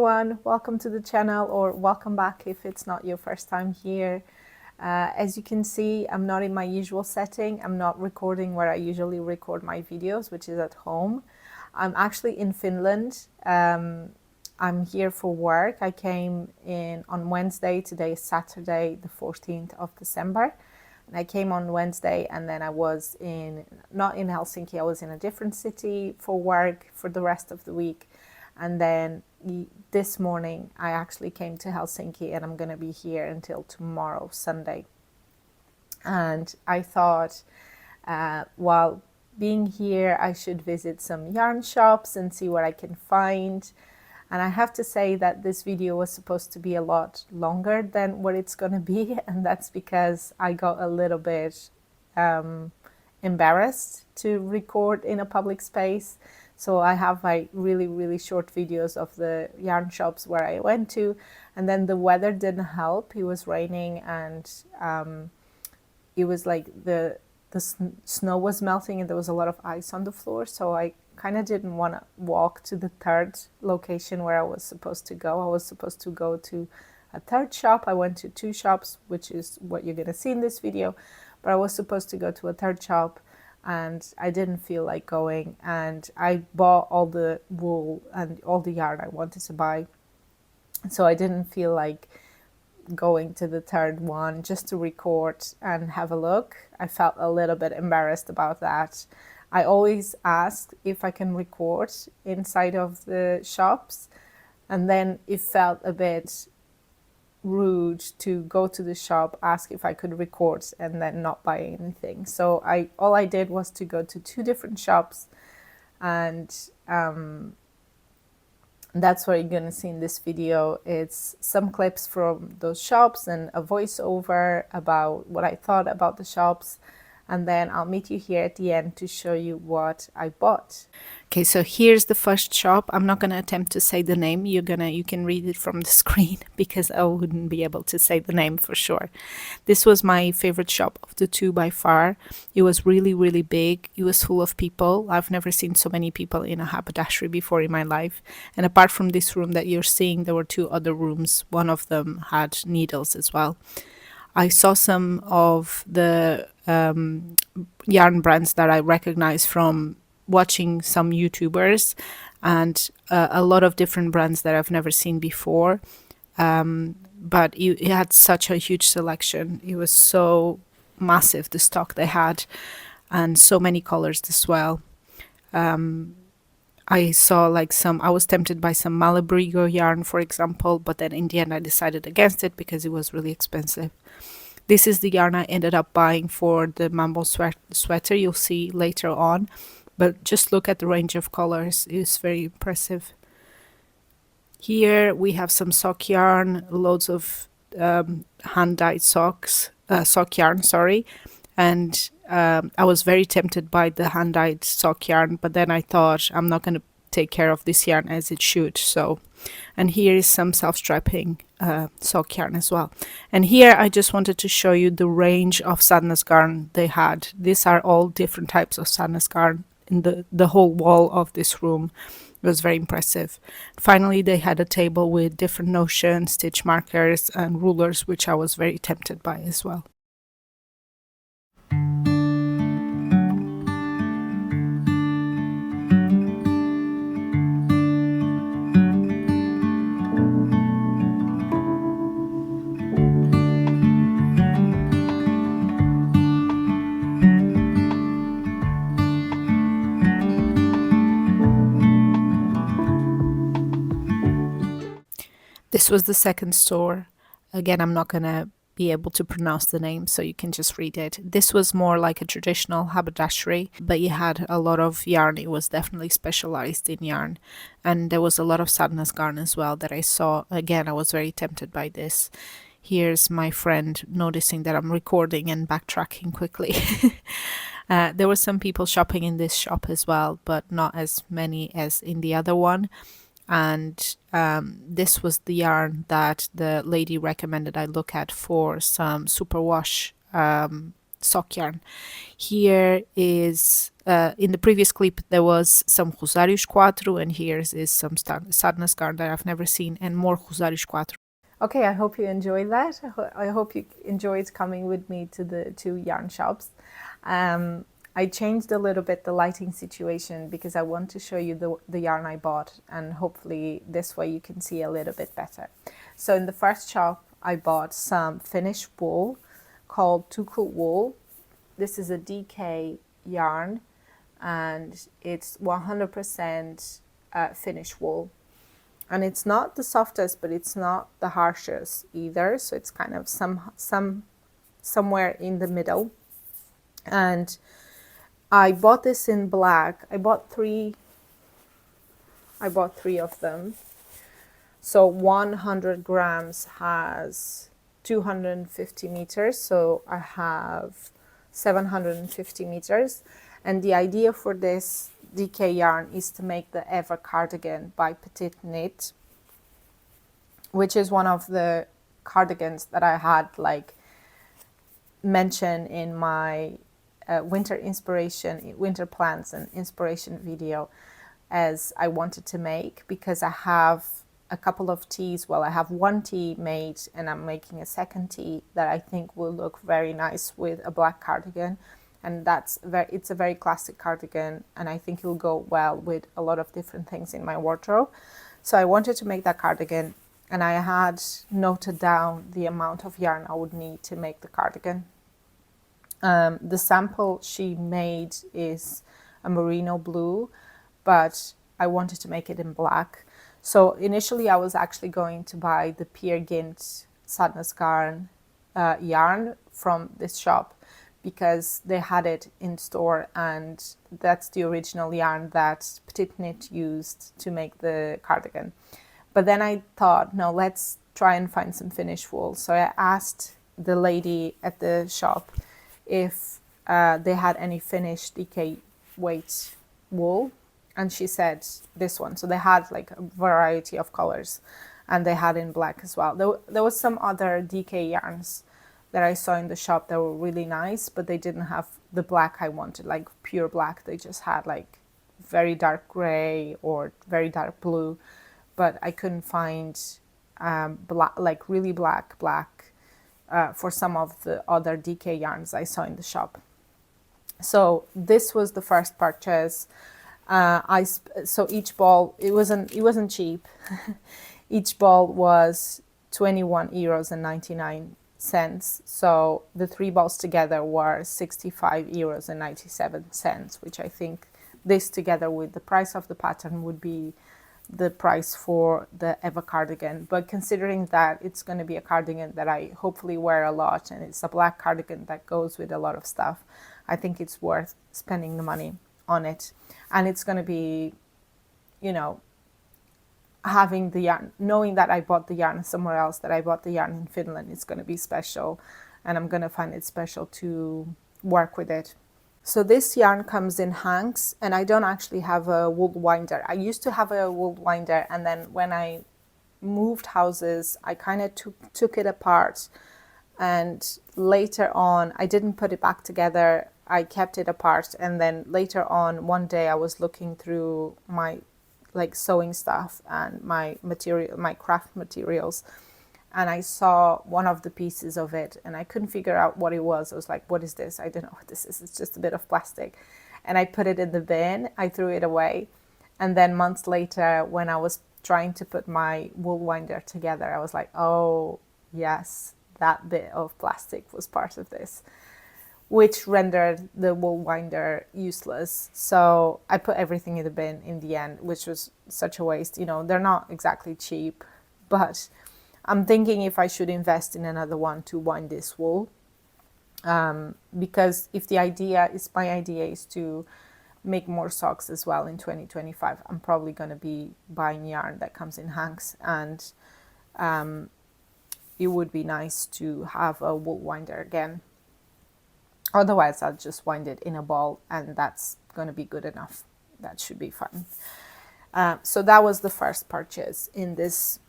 everyone, welcome to the channel, or welcome back if it's not your first time here. As you can see, I'm not in my usual setting. I'm not recording where I usually record my videos, which is at home. I'm actually in Finland. I'm here for work. I came in on Wednesday. Today is Saturday, the 14th of December. And I came on Wednesday, and then I was not in Helsinki, I was in a different city for work for the rest of the week. And then this morning I actually came to Helsinki, and I'm going to be here until tomorrow, Sunday. And I thought while being here, I should visit some yarn shops and see what I can find. And I have to say that this video was supposed to be a lot longer than what it's going to be, and that's because I got a little bit embarrassed to record in a public space. So I have like really short videos of the yarn shops where I went to, and then the weather didn't help. It was raining, and it was like the snow was melting and there was a lot of ice on the floor, so I kind of didn't want to walk to the third location where I was supposed to go. I was supposed to go to a third shop. I went to two shops, which is what you're going to see in this video, but I was supposed to go to a third shop, and I didn't feel like going, and I bought all the wool and all the yarn I wanted to buy, so I didn't feel like going to the third one just to record and have a look. I felt a little bit embarrassed about that. I always ask if I can record inside of the shops, and then it felt a bit rude to go to the shop, ask if I could record, and then not buy anything. So all I did was to go to two different shops, and that's what you're gonna see in this video. It's some clips from those shops and a voiceover about what I thought about the shops, and then I'll meet you here at the end to show you what I bought. Okay, so here's the first shop. I'm not gonna attempt to say the name. You can read it from the screen because I wouldn't be able to say the name for sure. This was my favorite shop of the two by far. It was really big. It was full of people. I've never seen so many people in a haberdashery before in my life. And apart from this room that you're seeing, there were two other rooms. One of them had needles as well. I saw some of the yarn brands that I recognize from watching some YouTubers, and a lot of different brands that I've never seen before. But it had such a huge selection. It was so massive, the stock they had, and so many colors as well. I saw like I was tempted by some Malabrigo yarn, for example, but then in the end I decided against it because it was really expensive. This is the yarn I ended up buying for the Mabon sweater you'll see later on, but just look at the range of colors. It's very impressive. Here we have some sock yarn, loads of hand-dyed sock yarn, sorry, and I was very tempted by the hand-dyed sock yarn, but then I thought I'm not going to take care of this yarn as it should. So, and here is some self-striping sock yarn as well. And here I just wanted to show you the range of sadness yarn they had. These are all different types of sadness yarn in the whole wall of this room. It was very impressive. Finally, they had a table with different notions, stitch markers and rulers, which I was very tempted by as well. This was the second store. Again, I'm not gonna be able to pronounce the name, so you can just read it. This was more like a traditional haberdashery, but you had a lot of yarn. It was definitely specialized in yarn, and there was a lot of sadness yarn as well that I saw. Again, I was very tempted by this. Here's my friend noticing that I'm recording and backtracking quickly. There were some people shopping in this shop as well, but not as many as in the other one. And this was the yarn that the lady recommended I look at for some superwash sock yarn. Here is, in the previous clip, there was some Rosários Quatro, and here is some sadness yarn that I've never seen, and more Rosários Quatro. Okay, I hope you enjoyed that. I hope you enjoyed coming with me to the two yarn shops. I changed a little bit the lighting situation because I want to show you the yarn I bought, and hopefully this way you can see a little bit better. So in the first shop, I bought some Finnish wool called Tukuwool. This is a DK yarn, and it's 100% Finnish wool. And it's not the softest, but it's not the harshest either. So it's kind of somewhere in the middle. And I bought this in black. I bought three of them. So 100 grams has 250 meters. So I have 750 meters. And the idea for this DK yarn is to make the Ever cardigan by Petite, which is one of the cardigans that I had like mentioned in my winter plans and inspiration video, as I wanted to make, because I have a couple of tees. Well, I have one tee made and I'm making a second tee that I think will look very nice with a black cardigan. And it's a very classic cardigan, and I think it will go well with a lot of different things in my wardrobe. So I wanted to make that cardigan, and I had noted down the amount of yarn I would need to make the cardigan. The sample she made is a merino blue, but I wanted to make it in black. So initially I was actually going to buy the Peer Gynt Sadness yarn from this shop, because they had it in store, and that's the original yarn that Petite used to make the cardigan. But then I thought, no, let's try and find some Finnish wool. So I asked the lady at the shop if they had any Finnish DK weight wool, and she said this one. So they had like a variety of colors, and they had in black as well. There was some other DK yarns that I saw in the shop that were really nice, but they didn't have the black I wanted, like pure black. They just had like very dark gray or very dark blue, but I couldn't find black, like really black for some of the other DK yarns I saw in the shop. So this was the first purchase. So each ball, it wasn't cheap. Each ball was 21 euros and 99 cents. So the 3 balls together were 65 euros and 97 cents, which I think this together with the price of the pattern would be the price for the Eva cardigan. But considering that it's going to be a cardigan that I hopefully wear a lot, and it's a black cardigan that goes with a lot of stuff, I think it's worth spending the money on it. And it's going to be, you know, having the yarn, knowing that I bought the yarn somewhere else, that I bought the yarn in Finland, it's going to be special, and I'm going to find it special to work with it. So this yarn comes in hanks, and I don't actually have a wool winder. I used to have a wool winder, and then when I moved houses, I kind of took it apart, and later on, I didn't put it back together. I kept it apart, and then later on, one day I was looking through my sewing stuff and my craft materials, and I saw one of the pieces of it, and I couldn't figure out what it was. I was like, what is this? I don't know what this is. It's just a bit of plastic. And I put it in the bin. I threw it away. And then months later, when I was trying to put my wool winder together, I was like, oh yes, that bit of plastic was part of this, which rendered the wool winder useless. So I put everything in the bin in the end, which was such a waste. You know, they're not exactly cheap, but I'm thinking if I should invest in another one to wind this wool. Because if my idea is to make more socks as well in 2025, I'm probably going to be buying yarn that comes in hanks, and it would be nice to have a wool winder again. Otherwise, I'll just wind it in a ball, and that's going to be good enough. That should be fine. So that was the first purchase in this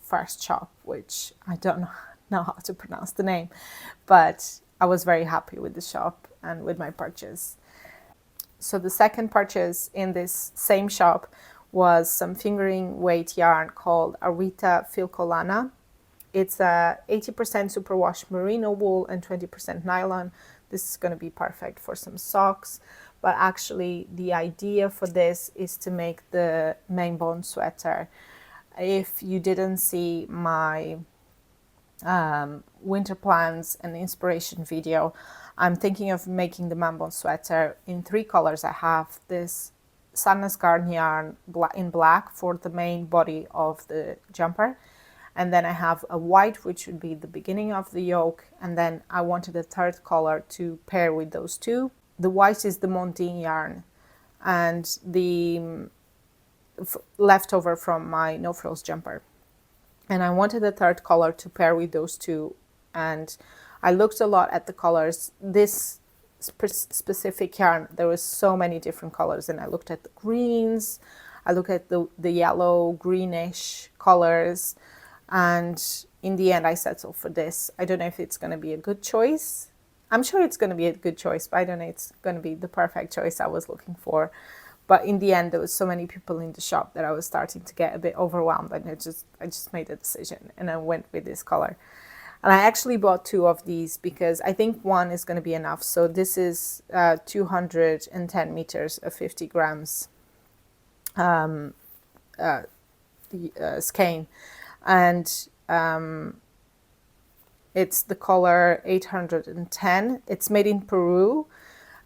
first shop, which I don't know how to pronounce the name, but I was very happy with the shop and with my purchase. So the second purchase in this same shop was some fingering weight yarn called Arwetta Filcolana. It's a 80% superwash merino wool and 20% nylon. This is going to be perfect for some socks. But actually the idea for this is to make the Mabon sweater. If you didn't see my winter plans and inspiration video, I'm thinking of making the Mabon sweater in 3 colors. I have this Sadness Garden yarn in black for the main body of the jumper, and then I have a white, which would be the beginning of the yoke, and then I wanted a third color to pair with those two. The white is the Mortensen yarn, and the leftover from my no frills jumper, and I wanted a third color to pair with those two. And I looked a lot at the colors. This specific yarn, there was so many different colors, and I looked at the greens, I looked at the yellow greenish colors, and in the end I settled for this. I don't know if it's going to be a good choice. I'm sure it's going to be a good choice, but I don't know if it's going to be the perfect choice I was looking for. But in the end, there was so many people in the shop that I was starting to get a bit overwhelmed, and I just made a decision and I went with this color. And I actually bought 2 of these because I think one is going to be enough. So this is 210 meters of 50 grams skein, and it's the color 810. It's made in Peru,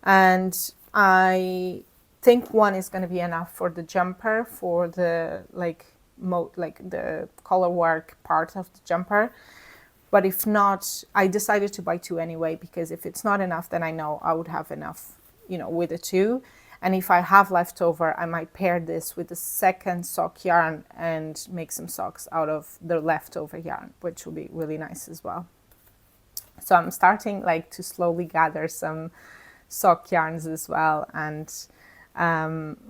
and I think one is going to be enough for the jumper, for the the color work part of the jumper. But if not, I decided to buy 2 anyway, because if it's not enough, then I know I would have enough, with the 2. And if I have leftover, I might pair this with the second sock yarn and make some socks out of the leftover yarn, which will be really nice as well. So I'm starting to slowly gather some sock yarns as well, and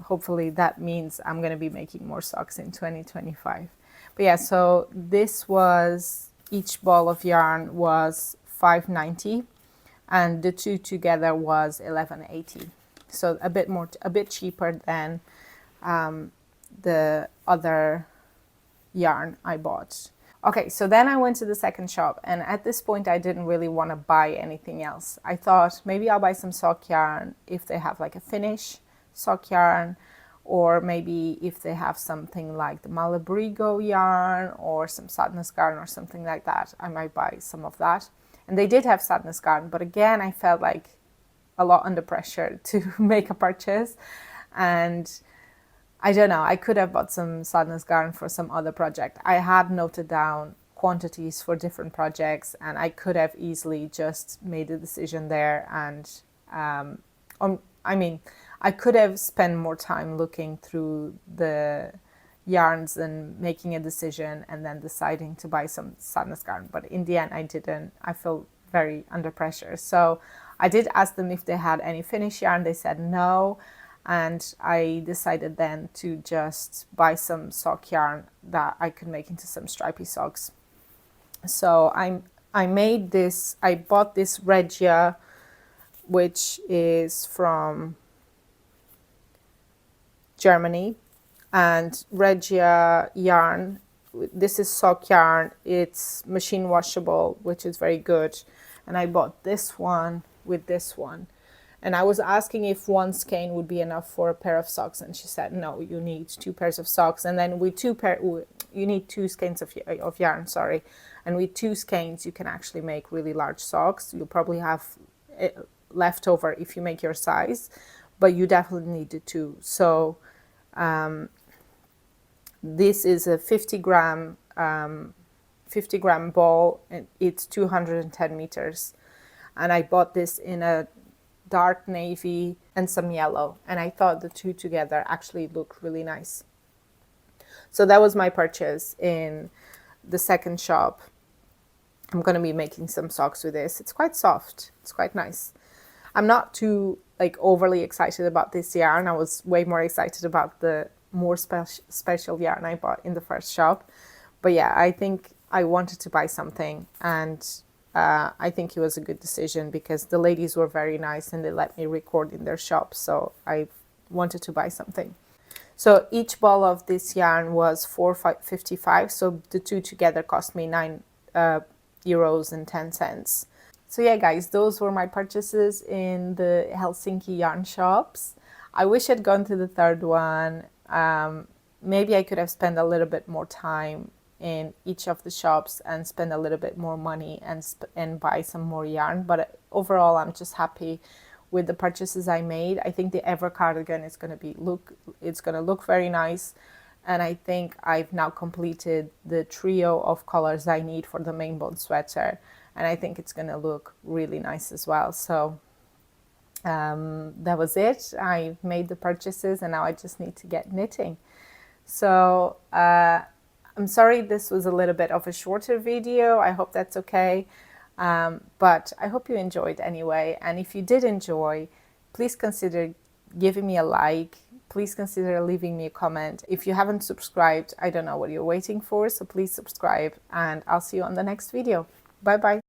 hopefully that means I'm going to be making more socks in 2025. But yeah, so this was, each ball of yarn was $5.90, and the 2 together was $11.80. So a bit cheaper than the other yarn I bought. Okay, so then I went to the second shop, and at this point I didn't really want to buy anything else. I thought maybe I'll buy some sock yarn if they have a Finnish sock yarn, or maybe if they have something like the Malabrigo yarn or some Sadness Garden or something like that, I might buy some of that. And they did have Sadness Garden, but again, I felt a lot under pressure to make a purchase. And I don't know, I could have bought some Sadness Garden for some other project. I had noted down quantities for different projects, and I could have easily just made a decision there. And I could have spent more time looking through the yarns and making a decision and then deciding to buy some Sadness Garden. But in the end, I didn't. I felt very under pressure. So I did ask them if they had any Finnish yarn. They said no. And I decided then to just buy some sock yarn that I could make into some stripy socks. So I made this. I bought this Regia, which is from Germany, and Regia yarn, this is sock yarn, it's machine washable, which is very good. And I bought this one with this one, and I was asking if one skein would be enough for a pair of socks, and she said no, you need 2 pairs of socks, and then with you need 2 skeins of yarn, sorry, and with 2 skeins you can actually make really large socks. You'll probably have leftover if you make your size, but you definitely need the 2. So this is a 50 gram ball, and it's 210 meters. And I bought this in a dark navy and some yellow, and I thought the 2 together actually look really nice. So that was my purchase in the second shop. I'm going to be making some socks with this. It's quite soft. It's quite nice. I'm not too overly excited about this yarn. I was way more excited about the more special yarn I bought in the first shop. But yeah, I think I wanted to buy something, and I think it was a good decision because the ladies were very nice and they let me record in their shop, so I wanted to buy something. So each ball of this yarn was €4.55, so the two together cost me €9.10. So yeah, guys, those were my purchases in the Helsinki yarn shops. I wish I'd gone to the third one. Maybe I could have spent a little bit more time in each of the shops and spend a little bit more money and buy some more yarn. But overall, I'm just happy with the purchases I made. I think the Ever cardigan is going to look very nice. And I think I've now completed the trio of colors I need for the Mabon sweater. And I think it's going to look really nice as well. So that was it. I made the purchases and now I just need to get knitting. So I'm sorry this was a little bit of a shorter video. I hope that's okay. But I hope you enjoyed anyway. And if you did enjoy, please consider giving me a like. Please consider leaving me a comment. If you haven't subscribed, I don't know what you're waiting for. So please subscribe and I'll see you on the next video. Bye bye.